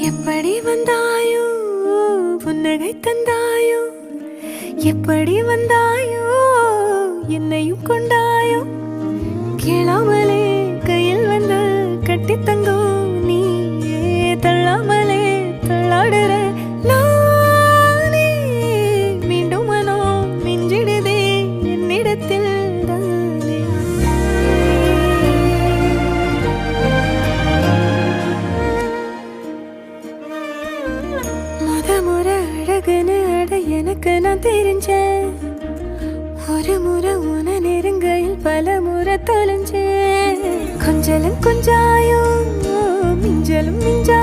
எப்படி வந்தாயோ புன்னகை தந்தாயோ எப்படி வந்தாயோ என்னையும் கொண்டாயோ கேளாமலே கையில் வந்து கட்டி தங்கோ நீயே தள்ளாமலே தள்ளாடுற நானே மீண்டும் மனோ மிஞ்சிடுதே என்னிடத்தில் தானே முறை அழகுன்னு அட எனக்கு நான் தெரிஞ்சேன் ஒரு முறை உன நெருங்கையில் பல முறை தொலைஞ்சேன் கொஞ்சலும் கொஞ்சாயோ மிஞ்சலும் மிஞ்சா